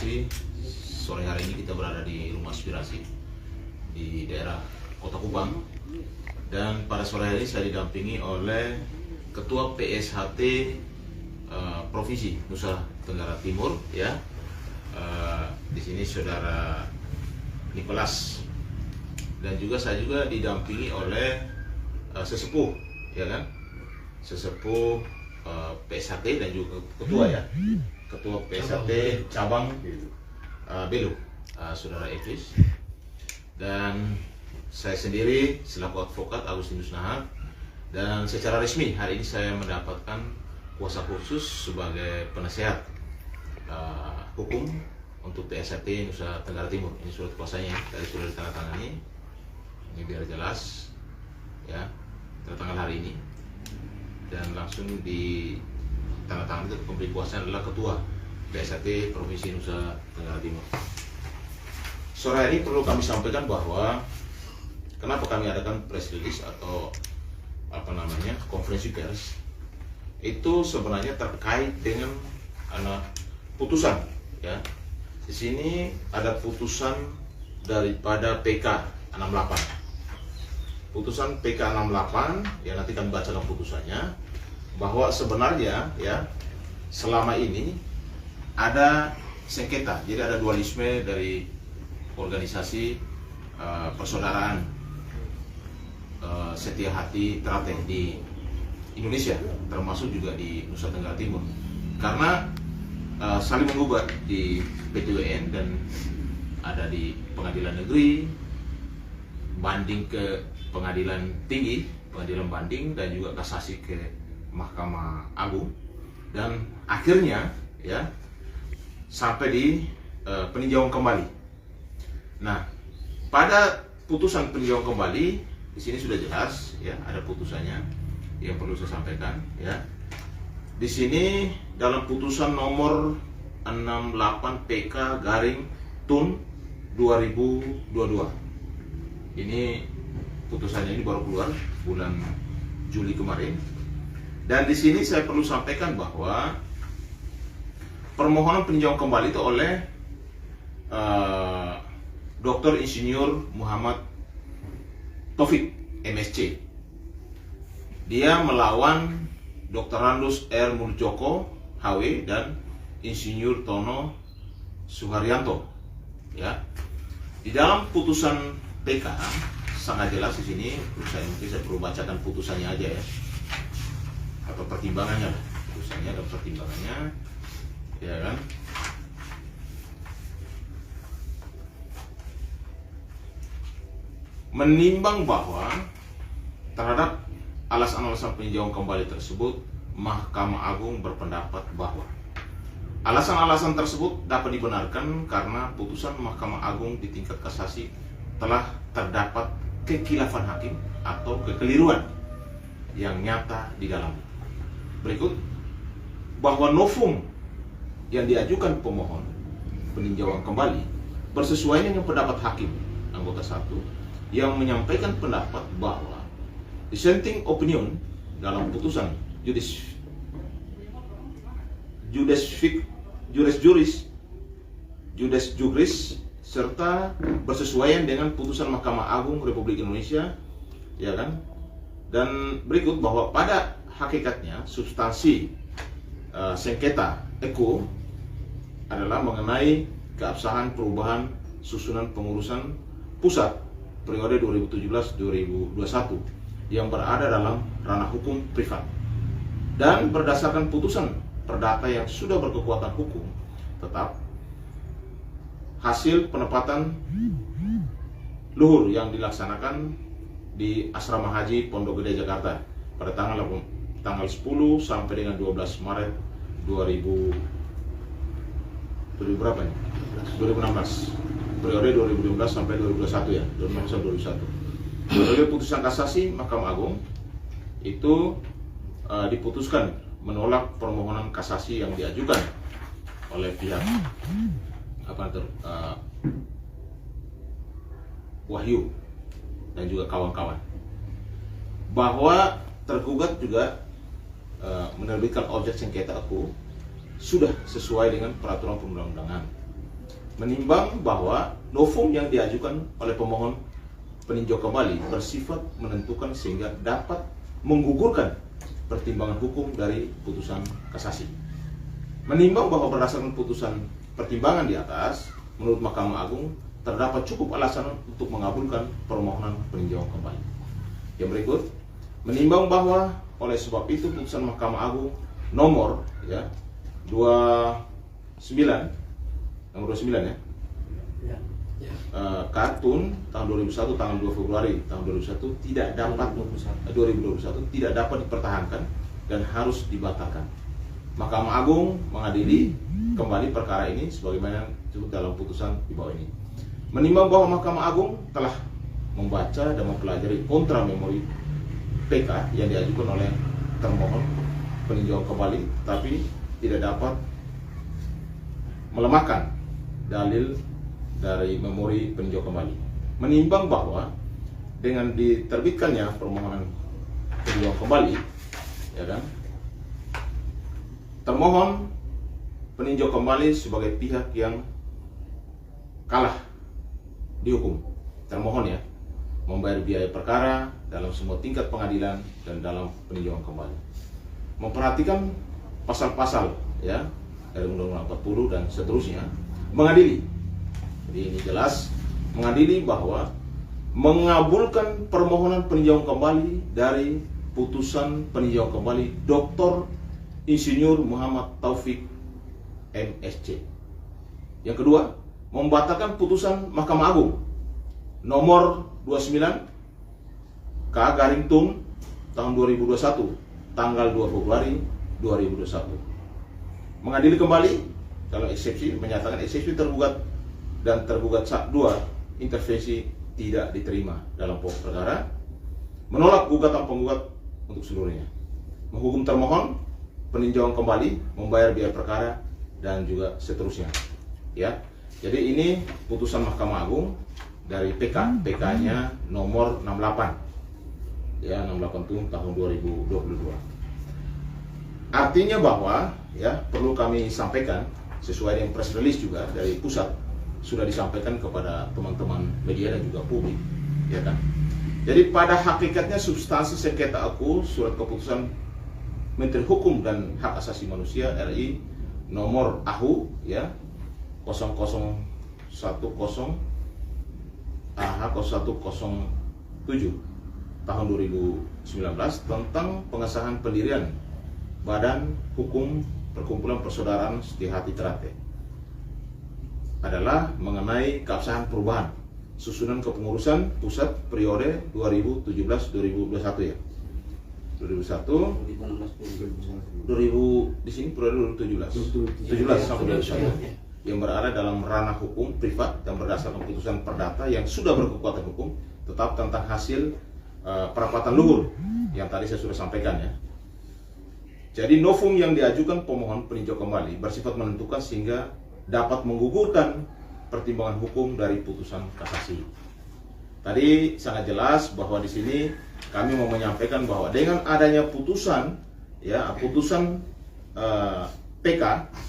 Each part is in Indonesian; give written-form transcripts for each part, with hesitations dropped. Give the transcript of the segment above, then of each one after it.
kasih. Sore hari ini kita berada di Rumah Aspirasi di daerah Kota Kupang, dan pada sore hari ini saya didampingi oleh Ketua PSHT Provinsi Nusa Tenggara Timur, ya. Di sini Saudara Nicholas, dan juga saya juga didampingi oleh sesepuh, ya kan, sesepuh PSHT dan juga ketua, ya, ketua PSHT cabang Belu, Saudara Efis, dan saya sendiri selaku advokat Agustinus Nahar. Dan secara resmi hari ini saya mendapatkan kuasa khusus sebagai penasehat hukum untuk PSHT Nusa Tenggara Timur. Ini surat kuasanya, dari sudah ditandatangani. Ini biar jelas, ya, tertanggal hari ini, dan langsung ditandatangani itu pemberi kuasa adalah Ketua PSHT Provinsi Nusa Tenggara Timur. Sore hari ini perlu kami sampaikan bahwa kenapa kami adakan press release atau konferensi pers, itu sebenarnya terkait dengan putusan, ya. Di sini ada putusan daripada PK 68. Putusan PK 68, ya, nanti kami bacakan putusannya, bahwa sebenarnya, ya, selama ini ada sengketa, jadi ada dualisme dari organisasi persaudaraan Setia Hati Teratai di Indonesia, termasuk juga di Nusa Tenggara Timur, karena saling menggugat di PT-UN dan ada di pengadilan negeri, banding ke pengadilan tinggi, pengadilan banding, dan juga kasasi ke Mahkamah Agung, dan akhirnya, ya, sampai di peninjauan kembali. Nah, pada putusan peninjauan kembali di sini sudah jelas, ya, ada putusannya yang perlu saya sampaikan, ya. Di sini dalam putusan nomor 68 PK garing TUN 2022. Ini putusannya ini baru keluar bulan Juli kemarin. Dan di sini saya perlu sampaikan bahwa permohonan peninjauan kembali itu oleh Dr. Insinyur Muhammad Taufik MSc. Dia melawan Dr. Randus R. Muljoko HW dan Insinyur Tono Suharyanto, ya. Di dalam putusan PK sangat jelas di sini. Mungkin saya perlu bacakan putusannya aja, ya, atau pertimbangannya. Putusannya dan pertimbangannya, ya kan. Menimbang bahwa terhadap alasan-alasan peninjauan kembali tersebut, Mahkamah Agung berpendapat bahwa alasan-alasan tersebut dapat dibenarkan karena putusan Mahkamah Agung di tingkat kasasi telah terdapat kekhilafan hakim atau kekeliruan yang nyata di dalamnya. Berikut, bahwa novum yang diajukan pemohon peninjauan kembali bersesuaian dengan pendapat hakim anggota 1 yang menyampaikan pendapat bahwa dissenting opinion dalam putusan juris juris serta bersesuaian dengan putusan Mahkamah Agung Republik Indonesia, ya kan. Dan berikut, bahwa pada hakikatnya substansi sengketa EKO adalah mengenai keabsahan perubahan susunan pengurusan pusat periode 2017-2021 yang berada dalam ranah hukum privat, dan berdasarkan putusan perdata yang sudah berkekuatan hukum tetap, hasil penempatan luhur yang dilaksanakan di Asrama Haji Pondok Gede Jakarta pada tanggal 10 sampai dengan 12 Maret 2016 periode 2015 sampai 2021, ya, 2021. Periode putusan kasasi Mahkamah Agung itu diputuskan menolak permohonan kasasi yang diajukan oleh pihak Wahyu dan juga kawan-kawan, bahwa tergugat juga menerbitkan objek sengketa aku sudah sesuai dengan peraturan perundang-undangan menimbang bahwa novum yang diajukan oleh pemohon peninjau kembali bersifat menentukan sehingga dapat menggugurkan pertimbangan hukum dari putusan kasasi. Menimbang bahwa berdasarkan putusan pertimbangan di atas, menurut Mahkamah Agung terdapat cukup alasan untuk mengabulkan permohonan peninjauan kembali. Yang berikut, menimbang bahwa oleh sebab itu putusan Mahkamah Agung nomor 29 ya. Kartun tahun 2001 tanggal 2 Februari tahun 2021 tidak dapat 2021 tidak dapat dipertahankan dan harus dibatalkan. Mahkamah Agung mengadili kembali perkara ini sebagaimana disebut dalam putusan di bawah ini. Menimbang bahwa Mahkamah Agung telah membaca dan mempelajari kontra memori PK yang diajukan oleh termohon peninjauan kembali, tapi tidak dapat melemahkan dalil dari memori peninjau kembali. Menimbang bahwa dengan diterbitkannya permohonan peninjauan kembali, ya kan, termohon peninjau kembali sebagai pihak yang kalah dihukum, termohon ya, membayar biaya perkara dalam semua tingkat pengadilan dan dalam peninjauan kembali. Memperhatikan pasal-pasal ya dari Undang-Undang 40 dan seterusnya, mengadili. Jadi ini jelas mengadili bahwa mengabulkan permohonan peninjauan kembali dari putusan peninjauan kembali Dr. Insinyur Muhammad Taufik MSc. Yang kedua, membatalkan putusan Mahkamah Agung nomor 29 K/Tum tahun 2021 tanggal 2 Februari 2021. Mengadili kembali kalau eksepsi, menyatakan eksepsi tergugat dan tergugat 2 intervensi tidak diterima dalam pokok perkara, menolak gugatan penggugat untuk seluruhnya, menghukum termohon peninjauan kembali, membayar biaya perkara dan juga seterusnya. Ya, jadi ini putusan Mahkamah Agung dari PK-nya nomor 68, ya 68 tahun 2022. Artinya bahwa ya perlu kami sampaikan sesuai dengan press release juga dari pusat sudah disampaikan kepada teman-teman media dan juga publik, ya kan. Jadi pada hakikatnya substansi sengketa aku surat keputusan Menteri Hukum dan Hak Asasi Manusia RI nomor AHU ya 0010 AH0107 tahun 2019 tentang pengesahan pendirian Badan Hukum Perkumpulan Persaudaraan Setiahati Ternate adalah mengenai keabsahan perubahan susunan kepengurusan pusat periode 2017-2021 ya. 2001 di sini periode 2017 sampai 2021 yang berada dalam ranah hukum privat dan berdasarkan putusan perdata yang sudah berkekuatan hukum tetap tentang hasil perapatan luhur yang tadi saya sudah sampaikan ya. Jadi novum yang diajukan pemohon peninjau kembali bersifat menentukan sehingga dapat menggugurkan pertimbangan hukum dari putusan kasasi. Tadi sangat jelas bahwa di sini kami mau menyampaikan bahwa dengan adanya putusan ya putusan PK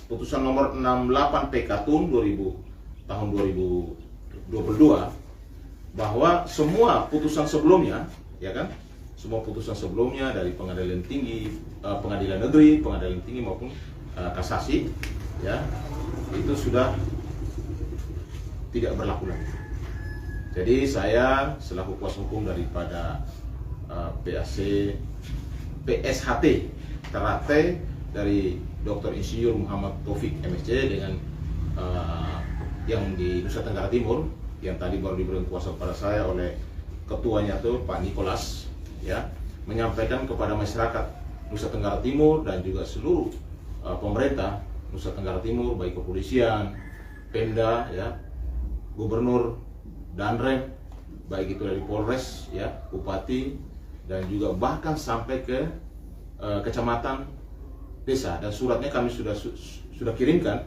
putusan nomor 68 PK tahun 2022 bahwa semua putusan sebelumnya ya kan semua putusan sebelumnya dari pengadilan tinggi, pengadilan negeri, pengadilan tinggi maupun kasasi ya itu sudah tidak berlaku lagi. Jadi saya selaku kuasa hukum daripada PSHT Ternate dari Dr. Insinyur Muhammad Taufik MSc dengan yang di Nusa Tenggara Timur yang tadi baru diberikan kuasa kepada saya oleh ketuanya tuh Pak Nicholas ya menyampaikan kepada masyarakat Nusa Tenggara Timur dan juga seluruh pemerintah Nusa Tenggara Timur baik kepolisian, Pemda ya, Gubernur, Danrem, baik itu dari Polres ya, Bupati dan juga bahkan sampai ke kecamatan desa dan suratnya kami sudah kirimkan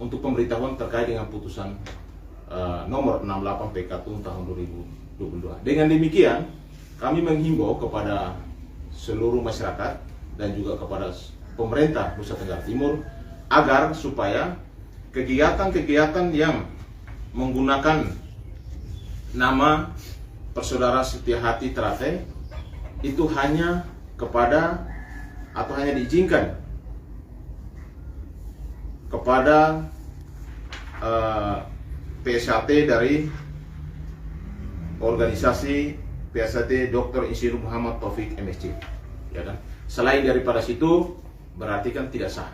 untuk pemberitahuan terkait dengan putusan nomor 68 PK tahun 2022. Dengan demikian kami menghimbau kepada seluruh masyarakat dan juga kepada pemerintah Nusa Tenggara Timur agar supaya kegiatan-kegiatan yang menggunakan nama Persaudara Setia Hati Trate itu hanya kepada atau hanya diizinkan kepada PSHT dari organisasi PSHT Dr. Insinyur Muhammad Taufik MSc, ya kan? Selain daripada situ berarti kan tidak sah.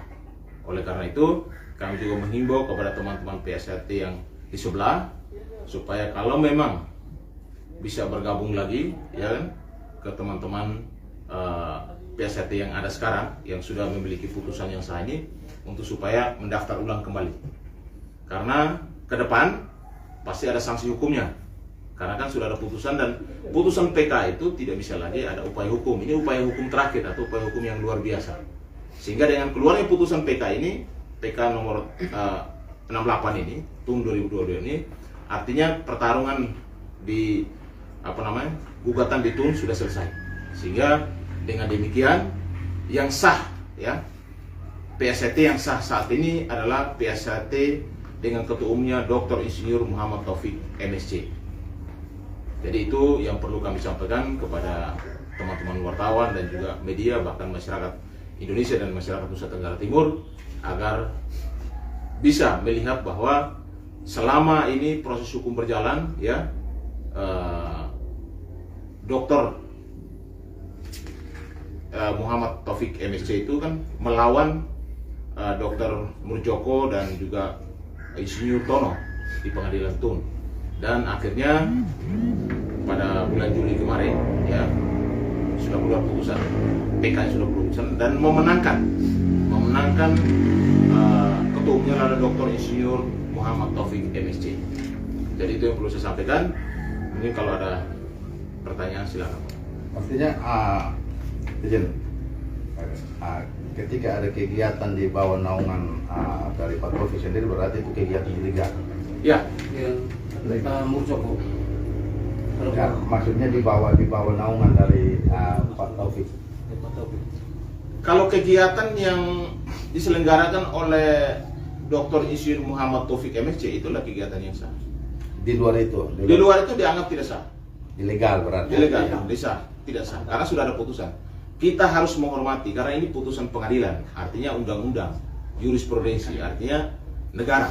Oleh karena itu kami juga menghimbau kepada teman-teman PSHT yang di sebelah supaya kalau memang bisa bergabung lagi, ya kan, ke teman-teman PSHT yang ada sekarang yang sudah memiliki putusan yang sah ini untuk supaya mendaftar ulang kembali. Karena ke depan pasti ada sanksi hukumnya. Karena kan sudah ada putusan, dan putusan PK itu tidak bisa lagi ada upaya hukum. Ini upaya hukum terakhir atau upaya hukum yang luar biasa. Sehingga dengan keluarnya putusan PK ini, PK nomor 68 ini, tahun 2022 ini, artinya pertarungan di gugatan di TUN sudah selesai. Sehingga dengan demikian yang sah, ya, PSHT yang sah saat ini adalah PSHT dengan ketua umumnya Dr. Insinyur Muhammad Taufik MSc. Jadi itu yang perlu kami sampaikan kepada teman-teman wartawan dan juga media, bahkan masyarakat Indonesia dan masyarakat Nusa Tenggara Timur, agar bisa melihat bahwa selama ini proses hukum berjalan, ya, Dr. Muhammad Taufik MSc itu kan melawan Dr. Murjoko dan juga Insinyur Tono di pengadilan TUN, dan akhirnya pada bulan Juli kemarin, ya, sudah keluar putusan, PK sudah putusan dan memenangkan ketua umumnya adalah Dr. Insinyur Muhammad Taufik MSc. Jadi itu yang perlu saya sampaikan. Mungkin kalau ada pertanyaan silakan. Artinya ketika ada kegiatan di bawah naungan dari Pak Taufik sendiri, berarti itu kegiatan ilegal. Ya, Murjoko. Ya, maksudnya di bawah naungan dari Pak Taufik. kalau kegiatan yang diselenggarakan oleh Dr. Insinyur Muhammad Taufik MSc itulah kegiatan yang sah. Di luar itu? Di luar itu dianggap tidak sah. Ilegal berarti? Ilegal, tidak sah. Karena sudah ada putusan. Kita harus menghormati, karena ini putusan pengadilan, artinya undang-undang, jurisprudensi, artinya negara.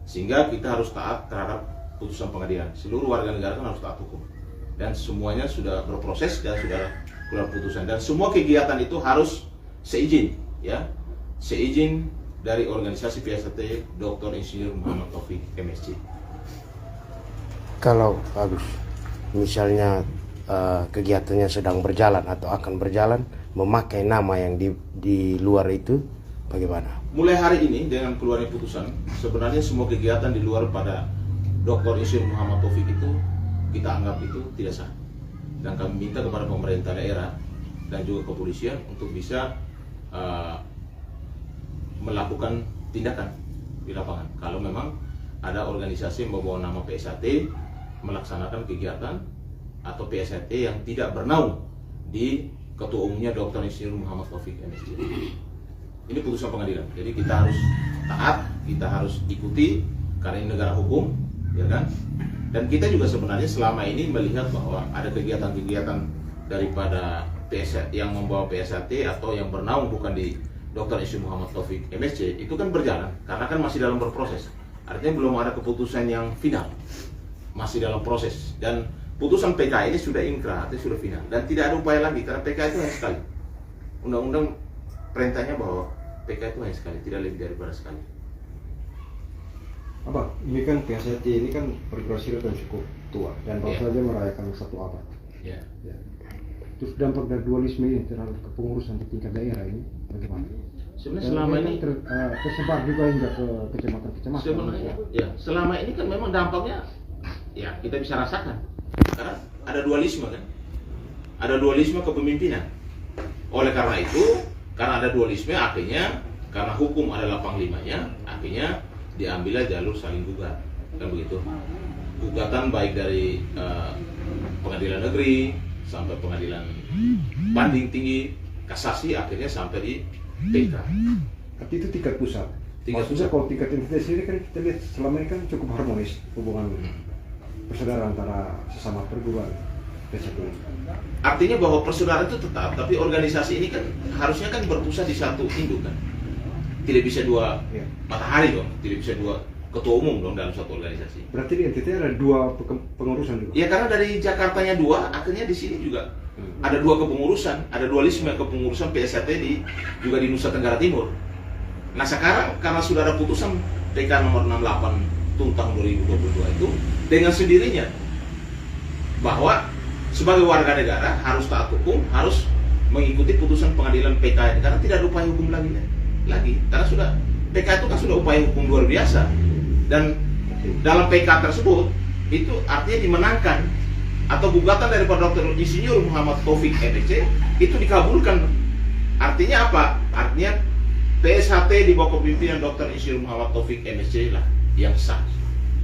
Sehingga kita harus taat terhadap putusan pengadilan. Seluruh warga negara kan harus taat hukum. Dan semuanya sudah berproses dan sudah keluar putusan. Dan semua kegiatan itu harus seizin, ya, seizin dari organisasi PSHT Dr. Insinyur Muhammad Taufik MSc. Kalau Agus, misalnya kegiatannya sedang berjalan atau akan berjalan memakai nama yang di luar itu, bagaimana? Mulai hari ini dengan keluarnya putusan, sebenarnya semua kegiatan di luar pada Dr. Insinyur Muhammad Taufik itu kita anggap itu tidak sah. Dan kami minta kepada pemerintah daerah dan juga kepolisian untuk bisa melakukan tindakan di lapangan. Kalau memang ada organisasi yang membawa nama PSHT melaksanakan kegiatan atau PSHT yang tidak bernaung di ketua umumnya Dr. Insinyur Muhammad Taufik MSc. Ini putusan pengadilan. Jadi kita harus taat, kita harus ikuti karena ini negara hukum, ya kan? Dan kita juga sebenarnya selama ini melihat bahwa ada kegiatan-kegiatan daripada PSHT yang membawa PSHT atau yang bernaung bukan di Dr. Insinyur Muhammad Taufik MSc itu kan berjalan karena kan masih dalam berproses. Artinya belum ada keputusan yang final. Masih dalam proses, dan putusan PK ini sudah inkrah, artinya sudah final, dan tidak ada upaya lagi karena PK itu hanya sekali. Undang-undang perintahnya bahwa PK itu hanya sekali, tidak lebih daripada sekali. Abang, ini kan PSHT ini kan berproses dan cukup tua dan baru saja merayakan 1 abad. Ya. Ya. Terus dampak dari dualisme ini terhadap kepengurusan di tingkat daerah ini bagaimana? Sebenarnya Dan selama ini tersebar juga hingga ke kecamatan-kecamatan. sebenarnya ya, selama ini kan memang dampaknya ya kita bisa rasakan karena ada dualisme kan, ada dualisme kepemimpinan. Oleh karena itu, karena ada dualisme, akhirnya karena hukum adalah panglimanya, akhirnya diambillah jalur saling gugat, kan begitu. Gugatan baik dari pengadilan negeri sampai pengadilan banding tinggi, kasasi, akhirnya sampai di PK. Tapi itu tingkat pusat. Maksudnya kalau tingkat entitas ini kan kita lihat selama ini kan cukup harmonis hubungan persaudaraan antara sesama perguruan PSHT. Artinya bahwa persaudaraan itu tetap, tapi organisasi ini kan harusnya kan berpusat di satu induk kan. Tidak bisa dua matahari dong, tidak bisa dua ketua umum dong dalam satu organisasi. Berarti di entitasnya ada dua pengurusan juga? Ya karena dari Jakartanya dua, akhirnya di sini juga ada dua kepengurusan, ada dualisme kepengurusan PSHT juga di Nusa Tenggara Timur. Nah sekarang karena sudah ada putusan PK nomor 68 tahun 2022 itu dengan sendirinya bahwa sebagai warga negara harus taat hukum, harus mengikuti putusan pengadilan PK ini karena tidak ada upaya hukum lagi karena sudah PK itu kan sudah upaya hukum luar biasa dan dalam PK tersebut itu artinya dimenangkan atau gugatan daripada Dr. Insinyur Muhammad Taufik MSc itu dikabulkan. Artinya apa? Artinya PSHT di bawah kepemimpinan Dr. Insinyur Muhammad Taufik MSc lah yang sah.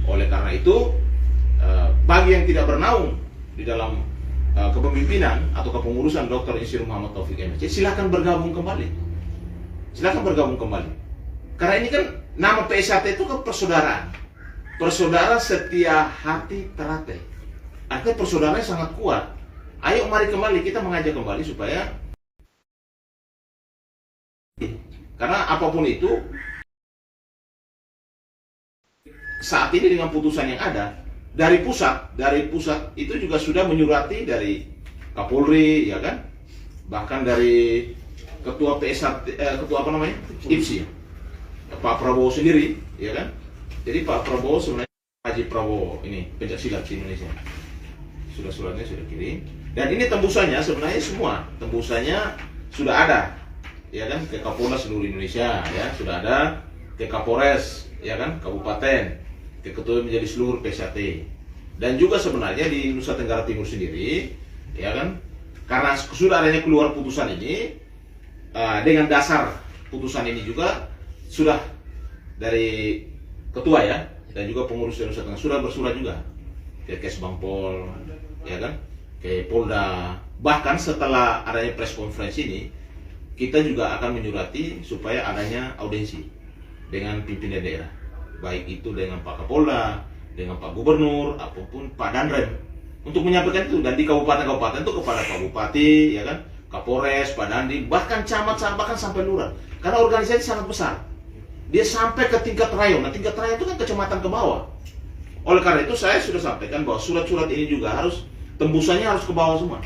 Oleh karena itu bagi yang tidak bernaung di dalam kepemimpinan atau kepengurusan Dr. Insinyur Muhammad Taufik MSc silakan bergabung kembali. Silakan bergabung kembali. Karena ini kan nama PSHT itu kan persaudaraan. Persaudara setia hati teratai. Artinya persaudaraannya sangat kuat. Ayo mari kembali kita mengajak kembali supaya karena apapun itu saat ini dengan putusan yang ada dari pusat itu juga sudah menyurati dari Kapolri ya kan, bahkan dari ketua PSHT ketua apa namanya IPSI Pak Prabowo sendiri ya kan. Jadi Pak Prabowo sebenarnya Haji Prabowo ini pencaksilat di Indonesia suratnya sudah kirim dan ini tembusannya sebenarnya semua tembusannya sudah ada ya kan ke Kapolda seluruh Indonesia ya sudah ada ke Kapolres ya kan kabupaten ke ketua menjadi seluruh PSHT dan juga sebenarnya di Nusa Tenggara Timur sendiri ya kan karena sudah adanya keluar putusan ini dengan dasar putusan ini juga sudah dari ketua ya dan juga pengurus Nusa Tenggara sudah bersurat juga ke Kesbangpol ya kan ke Polda bahkan setelah adanya press conference ini kita juga akan menyurati supaya adanya audiensi dengan pimpinan daerah baik itu dengan Pak Kapolda dengan Pak Gubernur apapun Pak Danrem untuk menyampaikan itu dan di kabupaten-kabupaten itu kepada Pak Bupati ya kan Kapolres Pak Dandim bahkan camat bahkan sampai lurah karena organisasi sangat besar dia sampai ke tingkat rayon. Nah tingkat rayon itu kan kecamatan ke bawah. Oleh karena itu saya sudah sampaikan bahwa surat-surat ini juga harus tembusannya harus ke bawah semua,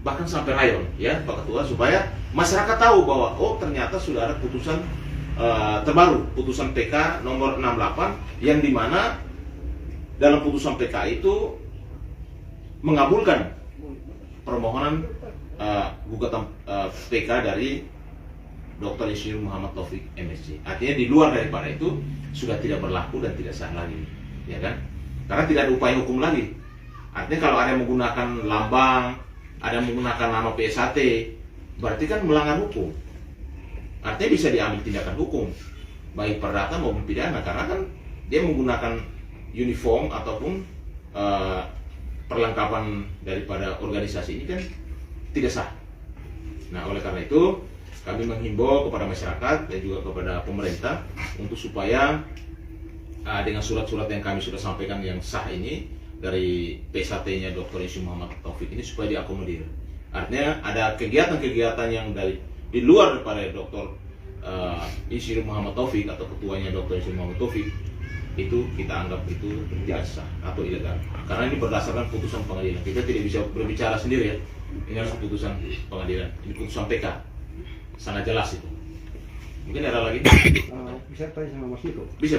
bahkan sampai rayon, ya Pak Ketua, supaya masyarakat tahu bahwa oh ternyata sudah ada putusan terbaru, putusan PK nomor 68 yang dimana dalam putusan PK itu mengabulkan permohonan gugatan PK dari Dr. Insinyur Muhammad Taufik MSc. Artinya di luar daripada itu sudah tidak berlaku dan tidak sah lagi, ya kan? Karena tidak ada upaya hukum lagi. Artinya kalau ada yang menggunakan lambang, ada yang menggunakan nama PSHT, berarti kan melanggar hukum. Artinya bisa diambil tindakan hukum, baik perdata maupun pidana, karena kan dia menggunakan uniform ataupun perlengkapan daripada organisasi ini kan tidak sah. Nah, oleh karena itu kami menghimbau kepada masyarakat dan juga kepada pemerintah untuk supaya dengan surat-surat yang kami sudah sampaikan yang sah ini dari PSHT-nya Dr. Insinyur Muhammad Taufik ini supaya diakomodir. Artinya ada kegiatan-kegiatan yang di luar daripada Dr. Insinyur Muhammad Taufik atau ketuanya Dr. Insinyur Muhammad Taufik itu kita anggap itu tidak sah atau ilegal. Karena ini berdasarkan putusan pengadilan. Kita tidak bisa berbicara sendiri ya. Ini harus putusan pengadilan. Ini putusan PK. Sangat jelas itu. Mungkin ada lagi? Bisa tanya sama Mas Niko? Bisa.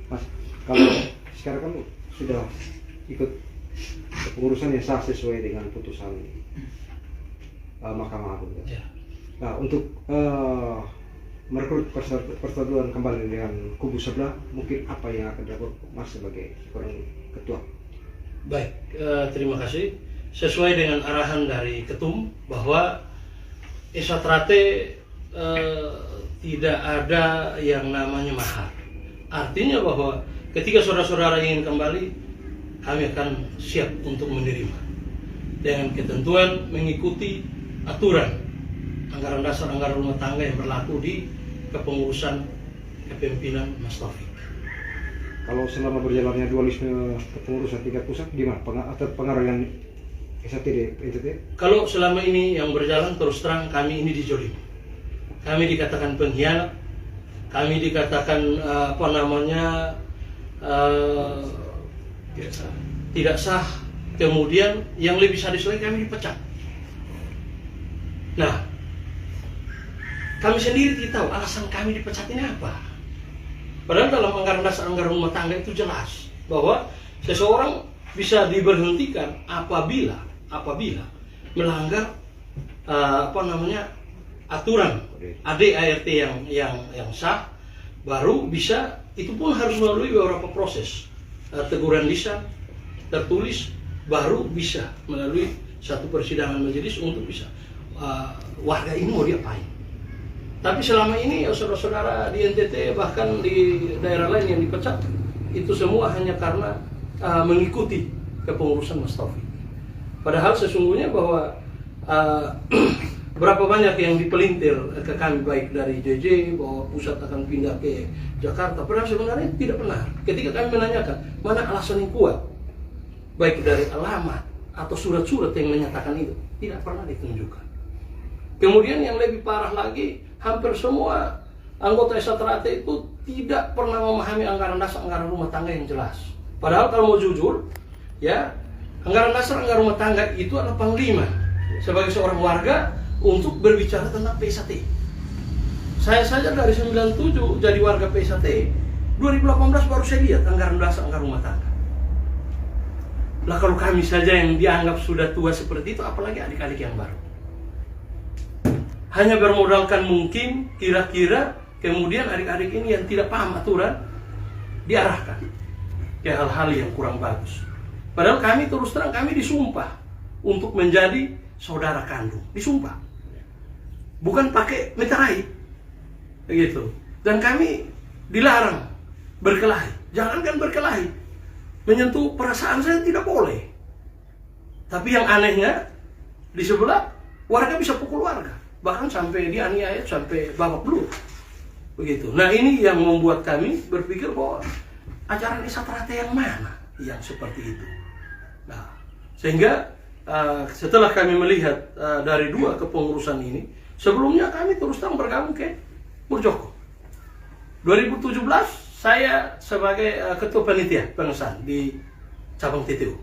Mas, kalau sekarang kan sudah ikut pengurusan yang sah sesuai dengan putusan Mahkamah Agung. Ya. Nah, untuk merekrut persatuan kembali dengan kubu sebelah, mungkin apa yang akan dilakukan Mas sebagai seorang ketua? Baik, terima kasih. Sesuai dengan arahan dari Ketum bahwa Esatrate tidak ada yang namanya mahar. Artinya bahwa ketika saudara-saudara ingin kembali, kami akan siap untuk menerima dengan ketentuan mengikuti aturan anggaran dasar anggaran rumah tangga yang berlaku di kepengurusan kepemimpinan Mas Taufik. Kalau selama berjalannya dualisme kepengurusan tingkat pusat, gimana pengaruh SATD NTT? Kalau selama ini yang berjalan, terus terang kami ini dijolimi. Kami dikatakan pengkhianat, kami dikatakan tidak sah. Kemudian yang lebih sadis lagi, kami dipecat. Nah, kami sendiri tidak tahu alasan kami dipecat ini apa. Padahal dalam anggaran dasar anggaran rumah tangga itu jelas bahwa seseorang bisa diberhentikan apabila melanggar aturan ADART yang sah, baru bisa. Itu pun harus melalui beberapa proses, teguran lisan, tertulis, baru bisa melalui satu persidangan majelis untuk bisa warga ini mau diapain. Tapi selama ini ya saudara-saudara di NTT, bahkan di daerah lain yang dipecat, itu semua hanya karena mengikuti kepengurusan Mas Taufik. Padahal sesungguhnya bahwa berapa banyak yang dipelintir ke kami, baik dari JJ bahwa pusat akan pindah ke Jakarta, padahal sebenarnya tidak benar. Ketika kami menanyakan mana alasan yang kuat, baik dari alamat atau surat-surat yang menyatakan itu, tidak pernah ditunjukkan. Kemudian yang lebih parah lagi, hampir semua anggota SATRATE itu tidak pernah memahami anggaran dasar anggaran rumah tangga yang jelas. Padahal kalau mau jujur, ya, anggaran dasar anggaran rumah tangga itu adalah panglima sebagai seorang warga untuk berbicara tentang PSAT. Saya saja dari 97 jadi warga PSAT, 2018 baru saya lihat anggaran dasar anggaran rumah tangga. Lah kalau kami saja yang dianggap sudah tua seperti itu, apalagi adik-adik yang baru. Hanya bermodalkan mungkin kira-kira, kemudian adik-adik ini yang tidak paham aturan diarahkan ke hal-hal yang kurang bagus. Padahal kami terus terang, kami disumpah untuk menjadi saudara kandung, disumpah, bukan pakai meterai begitu. Dan kami dilarang berkelahi. Jangankan berkelahi, menyentuh perasaan saya tidak boleh. Tapi yang anehnya, di sebelah warga bisa pukul warga, bahkan sampai dianiaya, sampai babak belur begitu. Nah, ini yang membuat kami berpikir bahwa ajaran SATRATE yang mana yang seperti itu. Nah, sehingga setelah kami melihat dari dua kepengurusan ini, sebelumnya kami terus terang bergabung ke Murjoko. 2017 saya sebagai ketua panitia pengesahan di cabang TTU.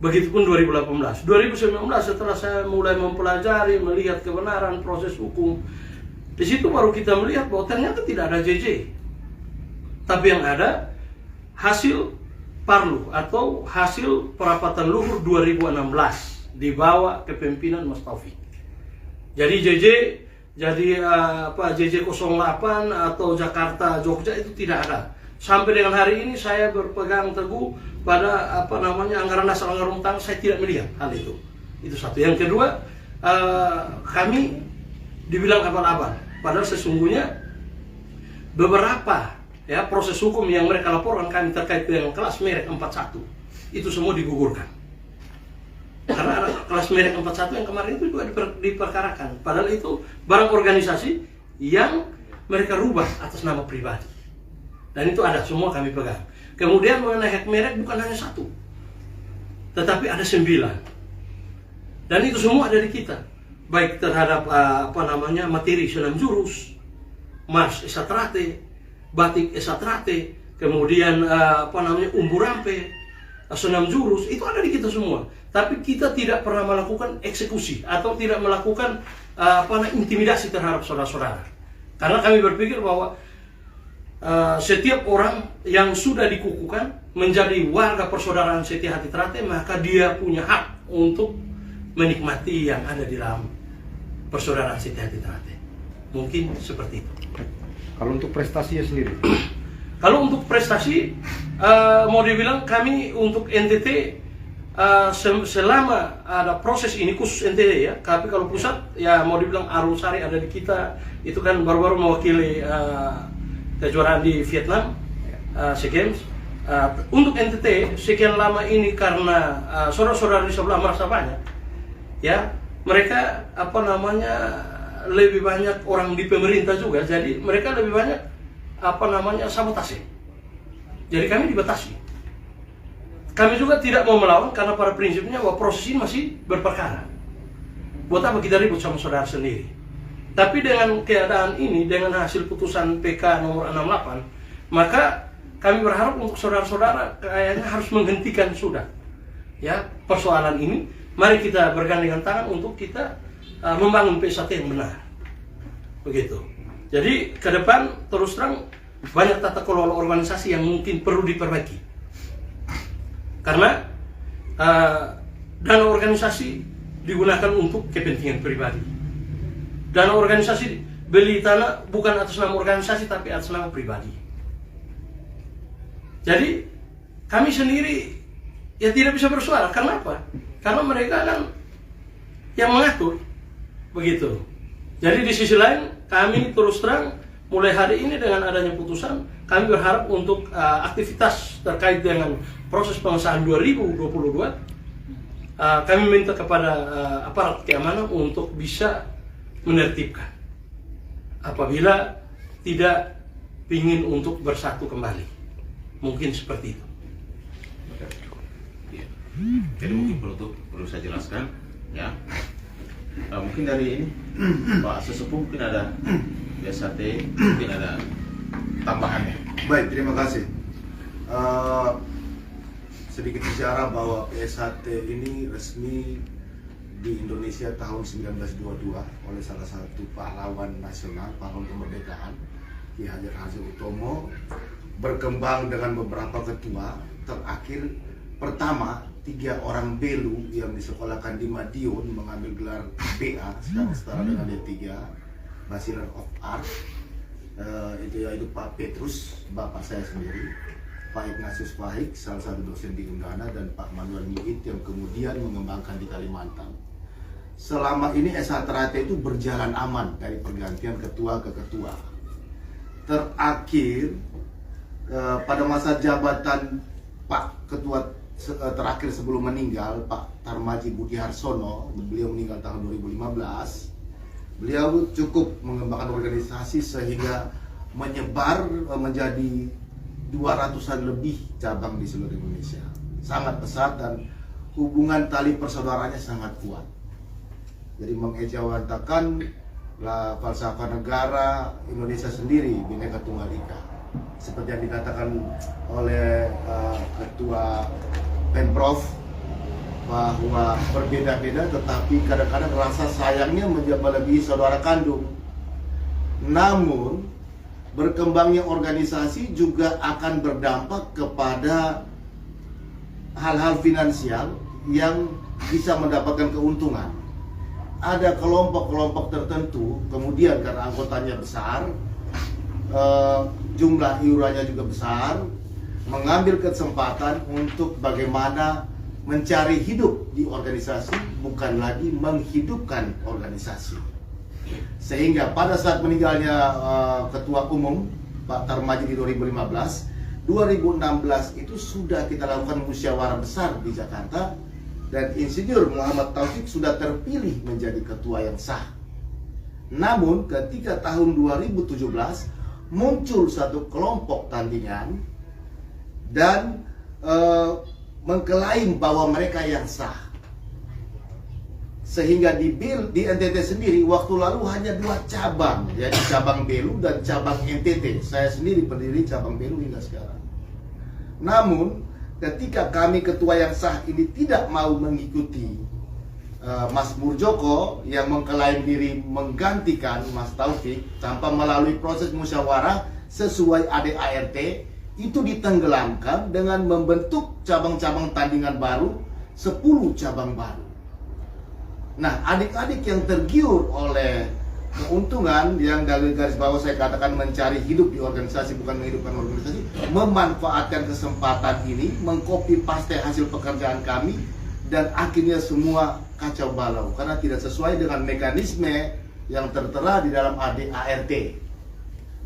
Begitupun 2018. 2019 setelah saya mulai mempelajari, melihat kebenaran proses hukum, di situ baru kita melihat bahwa ternyata tidak ada JJ. Tapi yang ada hasil Parlu atau hasil perapatan luhur 2016 di bawah kepemimpinan Mas Taufik. Jadi JJ 08 atau Jakarta Jogja itu tidak ada. Sampai dengan hari ini saya berpegang teguh pada anggaran dasar anggaran rumah tangga, saya tidak melihat hal itu. Itu satu. Yang kedua, kami dibilang abal-abal. Padahal sesungguhnya beberapa proses hukum yang mereka laporkan kami terkait dengan kelas merek 41 itu semua digugurkan. Karena kelas merek 41 yang kemarin itu juga diperkarakan. Padahal itu barang organisasi yang mereka rubah atas nama pribadi. Dan itu ada, semua kami pegang. Kemudian mengenai hak merek bukan hanya satu, tetapi ada 9. Dan itu semua ada di kita. Baik terhadap materi senam jurus, Mars SATRATE, batik SATRATE, kemudian umbu rampe, senam jurus, itu ada di kita semua. Tapi kita tidak pernah melakukan eksekusi atau tidak melakukan intimidasi terhadap saudara-saudara. Karena kami berpikir bahwa setiap orang yang sudah dikukuhkan menjadi warga persaudaraan Setia Hati Trate, maka dia punya hak untuk menikmati yang ada di dalam persaudaraan Setia Hati Trate. Mungkin seperti itu. Kalau untuk prestasinya sendiri? Kalau untuk prestasi, mau dibilang kami untuk NTT selama ada proses ini khusus NTT ya. Tapi kalau pusat ya mau dibilang Arulsari ada di kita, itu kan baru-baru mewakili kejuaraan di Vietnam, SEA Games. Untuk NTT sekian lama ini karena saudara-saudara di sebelah merasa banyak, ya mereka lebih banyak orang di pemerintah juga, jadi mereka lebih banyak sabotase. Jadi kami dibatasi. Kami juga tidak mau melawan karena pada prinsipnya bahwa proses ini masih berperkara. Buat apa kita ribut sama saudara sendiri? Tapi dengan keadaan ini, dengan hasil putusan PK nomor 68, maka kami berharap untuk saudara-saudara kayaknya harus menghentikan sudah ya persoalan ini. Mari kita bergandengan tangan untuk kita membangun PSHT yang benar. Begitu. Jadi ke depan terus terang banyak tata kelola organisasi yang mungkin perlu diperbaiki. Karena dana organisasi digunakan untuk kepentingan pribadi. Dana organisasi beli tanah bukan atas nama organisasi tapi atas nama pribadi. Jadi kami sendiri ya tidak bisa bersuara. Karena apa? Karena mereka kan yang mengatur. Begitu. Jadi di sisi lain kami terus terang mulai hari ini dengan adanya putusan, kami berharap untuk aktivitas terkait dengan proses pengesahan 2022, kami minta kepada aparat keamanan untuk bisa menertibkan apabila tidak ingin untuk bersatu kembali. Mungkin seperti itu. Ya. Jadi mungkin perlu saya jelaskan ya. Mungkin dari ini Pak Sesepuh mungkin ada PSHT, mungkin ada tambahannya. Baik, terima kasih. Sedikit bicara bahwa PSHT ini resmi di Indonesia tahun 1922 oleh salah satu pahlawan nasional, pahlawan kemerdekaan, Ki Hajar Hassan Utomo, berkembang dengan beberapa ketua. Terakhir pertama 3 orang belu yang disekolahkan di Madiun mengambil gelar BA, sekarang setara dengan D3, Bachelor of Art, yaitu Pak Petrus, bapak saya sendiri, Pak Ignatius Fahik, salah satu dosen di Undana, dan Pak Manuel Muid yang kemudian mengembangkan di Kalimantan. Selama ini SHTRT itu berjalan aman dari pergantian ketua ke ketua. Terakhir pada masa jabatan Pak Ketua terakhir sebelum meninggal, Pak Tarmaji Budi Harsono, beliau meninggal tahun 2015. Beliau cukup mengembangkan organisasi sehingga menyebar menjadi 200-an lebih cabang di seluruh Indonesia. Sangat besar dan hubungan tali persaudaranya sangat kuat. Jadi mengejawantakan falsafah negara Indonesia sendiri, Bhinneka Tunggal Ika. Seperti yang dikatakan oleh Ketua Pemprov bahwa berbeda-beda tetapi kadang-kadang rasa sayangnya melebihi saudara kandung. Namun berkembangnya organisasi juga akan berdampak kepada hal-hal finansial yang bisa mendapatkan keuntungan. Ada kelompok-kelompok tertentu kemudian karena anggotanya besar, jumlah iurannya juga besar, mengambil kesempatan untuk bagaimana mencari hidup di organisasi, bukan lagi menghidupkan organisasi. Sehingga pada saat meninggalnya Ketua Umum Pak Tarmaji di 2015, 2016 itu sudah kita lakukan musyawarah besar di Jakarta, dan Insinyur Muhammad Taufik sudah terpilih menjadi ketua yang sah. Namun ketika tahun 2017 muncul satu kelompok tandingan dan mengklaim bahwa mereka yang sah, sehingga di NTT sendiri waktu lalu hanya 2 cabang, yaitu cabang Belu dan cabang NTT. Saya sendiri pendiri cabang Belu hingga sekarang. Namun ketika kami ketua yang sah ini tidak mau mengikuti Mas Murjoko yang mengklaim diri menggantikan Mas Taufik tanpa melalui proses musyawarah sesuai ADART, itu ditenggelamkan dengan membentuk cabang-cabang tandingan baru, 10 cabang baru. Nah, adik-adik yang tergiur oleh keuntungan yang dari garis bawah saya katakan mencari hidup di organisasi bukan menghidupkan organisasi, memanfaatkan kesempatan ini, mengcopy paste hasil pekerjaan kami, dan akhirnya semua kacau balau karena tidak sesuai dengan mekanisme yang tertera di dalam ADART.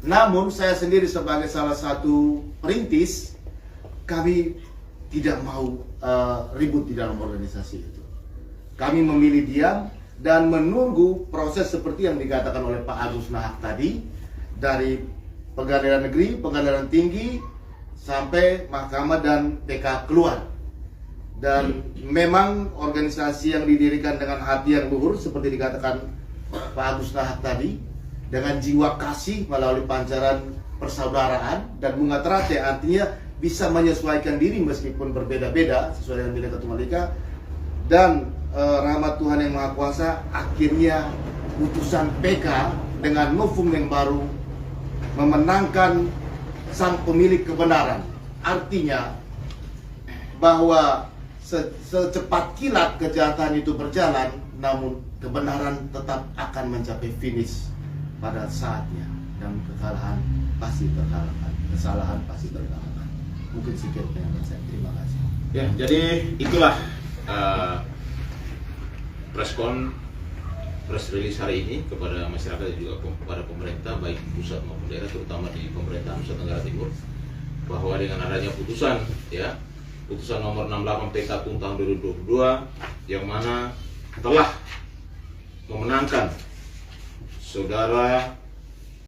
Namun saya sendiri sebagai salah satu perintis, kami tidak mau ribut di dalam organisasi itu. Kami memilih diam dan menunggu proses seperti yang dikatakan oleh Pak Agus Nahak tadi, dari Pengadilan Negeri, Pengadilan Tinggi, sampai Mahkamah dan PK keluar. Dan memang organisasi yang didirikan dengan hati yang luhur seperti dikatakan Pak Agus Nahak tadi, dengan jiwa kasih melalui pancaran persaudaraan dan bunga teratai, artinya bisa menyesuaikan diri meskipun berbeda-beda sesuai dengan Bhinneka Tunggal Ika. Dan rahmat Tuhan yang Maha Kuasa, akhirnya putusan PK dengan novum yang baru memenangkan sang pemilik kebenaran. Artinya bahwa secepat kilat kejahatan itu berjalan, namun kebenaran tetap akan mencapai finish pada saatnya, dan kekalahan pasti terkalahkan, kesalahan pasti terkalahkan. Mungkin sekian yang saya. Terima kasih. Ya, jadi itulah press release hari ini kepada masyarakat dan juga kepada pemerintah baik pusat maupun daerah, terutama di pemerintahan Nusa Tenggara Timur, bahwa dengan adanya putusan nomor 68 PK tahun 2022 yang mana telah memenangkan saudara